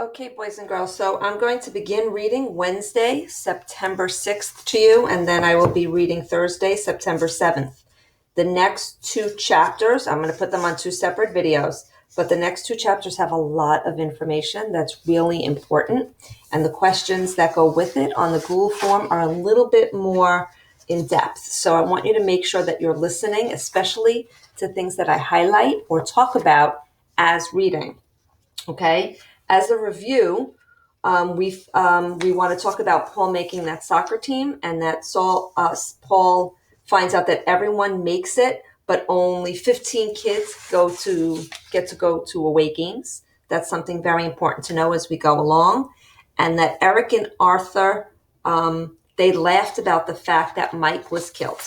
Okay, boys and girls, so I'm going to begin reading Wednesday, September 6th to you, and then I will be reading Thursday, September 7th. The next two chapters, I'm going to put them on two separate videos, but the next two chapters have a lot of information that's really important, and the questions that go with it on the Google form are a little bit more in depth. So I want you to make sure that you're listening, especially to things that I highlight or talk about as reading. Okay, as a review, we want to talk about Paul making that soccer team, and that Paul finds out that everyone makes it, but only 15 kids get to go to away games. That's something very important to know as we go along, and that Eric and Arthur they laughed about the fact that Mike was killed.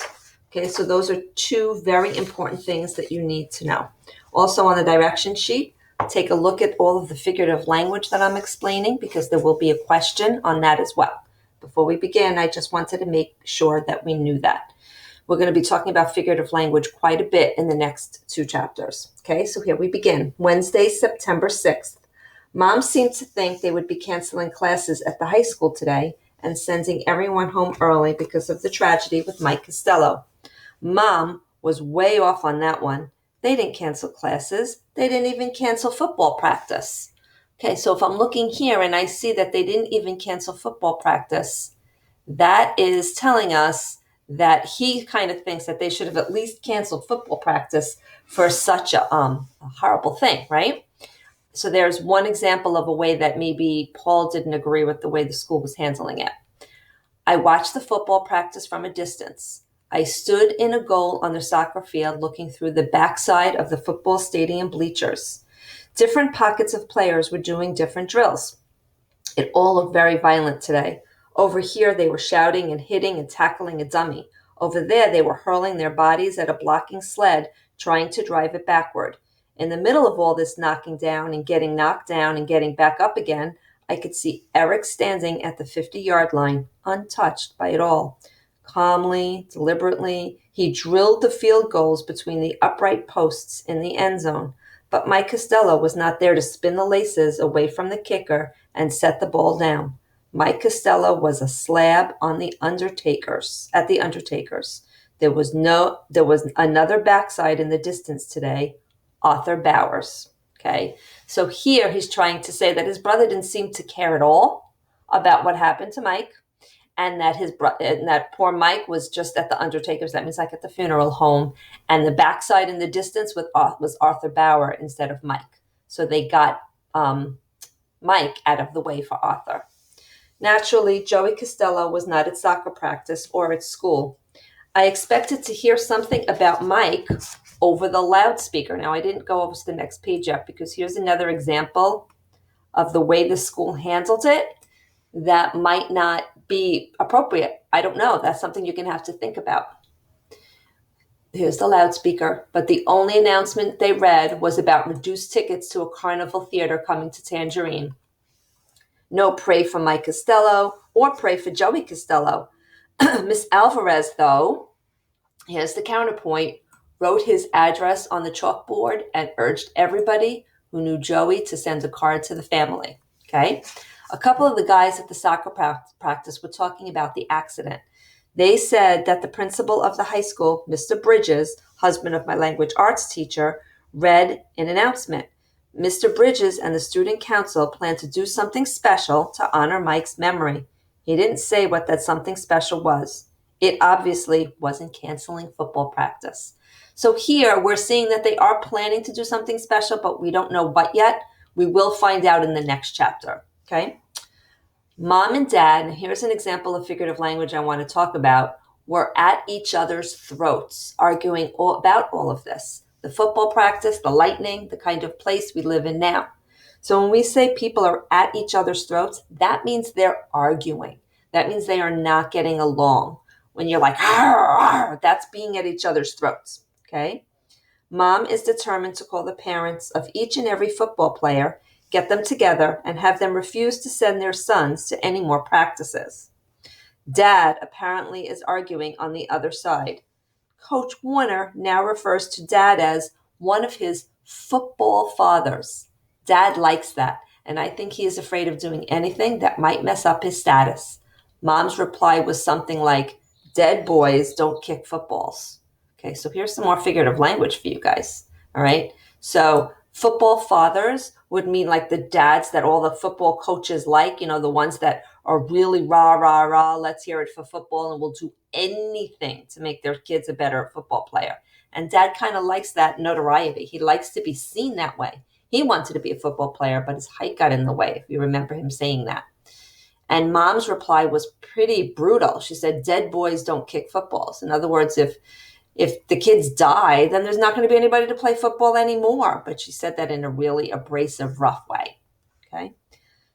Okay, so those are two very important things that you need to know. Also on the direction sheet, take a look at all of the figurative language that I'm explaining because there will be a question on that as well. Before we begin, I just wanted to make sure that we knew that. We're going to be talking about figurative language quite a bit in the next two chapters. Okay, so here we begin. Wednesday, September 6th. Mom seemed to think they would be canceling classes at the high school today and sending everyone home early because of the tragedy with Mike Costello. Mom was way off on that one. They didn't cancel classes. They didn't even cancel football practice. Okay, so if I'm looking here and I see that they didn't even cancel football practice, that is telling us that he kind of thinks that they should have at least canceled football practice for such a horrible thing, right? So there's one example of a way that maybe Paul didn't agree with the way the school was handling it. I watched the football practice from a distance. I stood in a goal on the soccer field looking through the backside of the football stadium bleachers. Different pockets of players were doing different drills. It all looked very violent today. Over here, they were shouting and hitting and tackling a dummy. Over there, they were hurling their bodies at a blocking sled, trying to drive it backward. In the middle of all this knocking down and getting knocked down and getting back up again, I could see Eric standing at the 50-yard line, untouched by it all. Calmly, deliberately, he drilled the field goals between the upright posts in the end zone. But Mike Costello was not there to spin the laces away from the kicker and set the ball down. Mike Costello was a slab on the Undertaker's. There was another backside in the distance today, Arthur Bowers. Okay, so here he's trying to say that his brother didn't seem to care at all about what happened to Mike, and that that poor Mike was just at the Undertaker's. That means like at the funeral home, and the backside in the distance was Arthur Bauer instead of Mike. So they got Mike out of the way for Arthur. Naturally, Joey Costello was not at soccer practice or at school. I expected to hear something about Mike over the loudspeaker. Now, I didn't go over to the next page yet because here's another example of the way the school handled it that might not be appropriate. I don't know. That's something you're going to have to think about. Here's the loudspeaker, but the only announcement they read was about reduced tickets to a carnival theater coming to Tangerine. No pray for Mike Costello or pray for Joey Costello. Miss Alvarez, though, here's the counterpoint, wrote his address on the chalkboard and urged everybody who knew Joey to send a card to the family. Okay? A couple of the guys at the soccer practice were talking about the accident. They said that the principal of the high school, Mr. Bridges, husband of my language arts teacher, read an announcement. Mr. Bridges and the student council plan to do something special to honor Mike's memory. He didn't say what that something special was. It obviously wasn't canceling football practice. So here we're seeing that they are planning to do something special, but we don't know what yet. We will find out in the next chapter. Okay? Mom and Dad, and here's an example of figurative language I want to talk about, were at each other's throats, arguing about all of this. The football practice, the lightning, the kind of place we live in now. So when we say people are at each other's throats, that means they're arguing. That means they are not getting along. When you're like, arr, arr, that's being at each other's throats. Okay? Mom is determined to call the parents of each and every football player, get them together, and have them refuse to send their sons to any more practices. Dad apparently is arguing on the other side. Coach Warner now refers to Dad as one of his football fathers. Dad likes that. and I think he is afraid of doing anything that might mess up his status. Mom's reply was something like, dead boys don't kick footballs. Okay, so here's some more figurative language for you guys. All right. So football fathers would mean like the dads that all the football coaches like, the ones that are really rah, rah, rah, let's hear it for football and will do anything to make their kids a better football player. And dad kind of likes that notoriety. He likes to be seen that way. He wanted to be a football player, but his height got in the way, if you remember him saying that. And mom's reply was pretty brutal. She said, dead boys don't kick footballs. In other words, if the kids die, then there's not going to be anybody to play football anymore. But she said that in a really abrasive, rough way. Okay.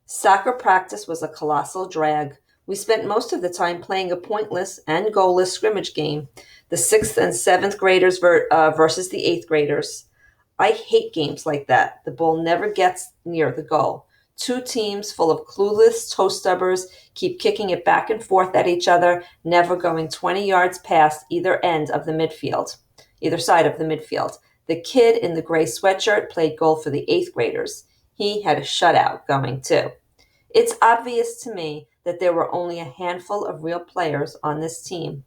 Soccer practice was a colossal drag. We spent most of the time playing a pointless and goalless scrimmage game, the 6th and 7th graders versus the 8th graders. I hate games like that. The ball never gets near the goal. Two teams full of clueless toe stubbers keep kicking it back and forth at each other, never going 20 yards past either side of the midfield. The kid in the gray sweatshirt played goal for the 8th graders. He had a shutout going too. It's obvious to me that there were only a handful of real players on this team.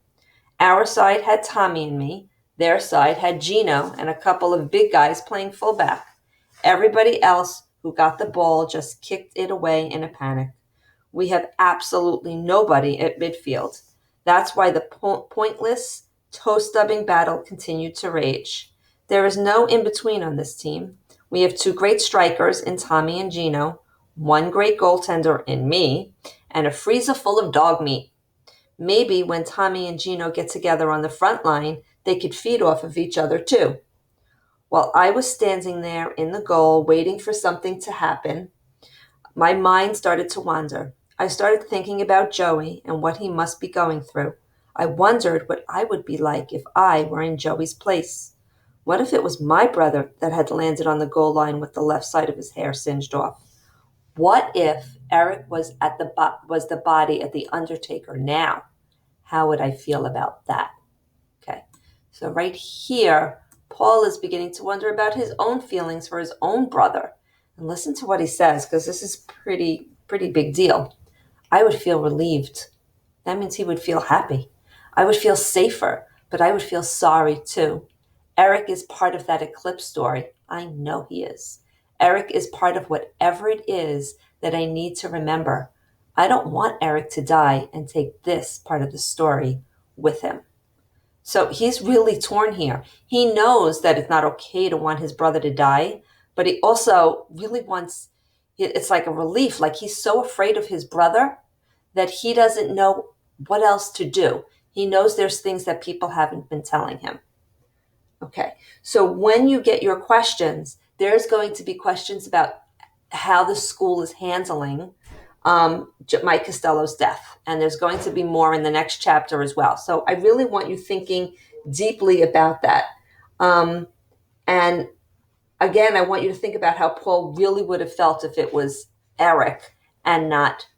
Our side had Tommy and me. Their side had Gino and a couple of big guys playing fullback. Everybody else who got the ball just kicked it away in a panic. We have absolutely nobody at midfield. That's why the pointless, toe-stubbing battle continued to rage. There is no in-between on this team. We have two great strikers in Tommy and Gino, one great goaltender in me, and a freezer full of dog meat. Maybe when Tommy and Gino get together on the front line, they could feed off of each other too. While I was standing there in the goal waiting for something to happen, my mind started to wander. I started thinking about Joey and what he must be going through. I wondered what I would be like if I were in Joey's place. What if it was my brother that had landed on the goal line with the left side of his hair singed off? What if Eric was the body of the Undertaker now? How would I feel about that? Okay, so right here, Paul is beginning to wonder about his own feelings for his own brother. And listen to what he says, because this is pretty big deal. I would feel relieved. That means he would feel happy. I would feel safer, but I would feel sorry too. Eric is part of that eclipse story. I know he is. Eric is part of whatever it is that I need to remember. I don't want Eric to die and take this part of the story with him. So he's really torn here. He knows that it's not okay to want his brother to die, but he also really wants, it's like a relief. Like he's so afraid of his brother that he doesn't know what else to do. He knows there's things that people haven't been telling him. Okay, so when you get your questions, there's going to be questions about how the school is handling Mike Costello's death. And there's going to be more in the next chapter as well. So I really want you thinking deeply about that. And again, I want you to think about how Paul really would have felt if it was Eric and not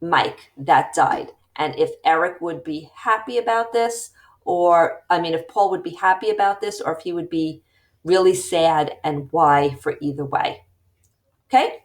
Mike that died. And if Eric would be happy about this, if Paul would be happy about this, or if he would be really sad, and why for either way. Okay?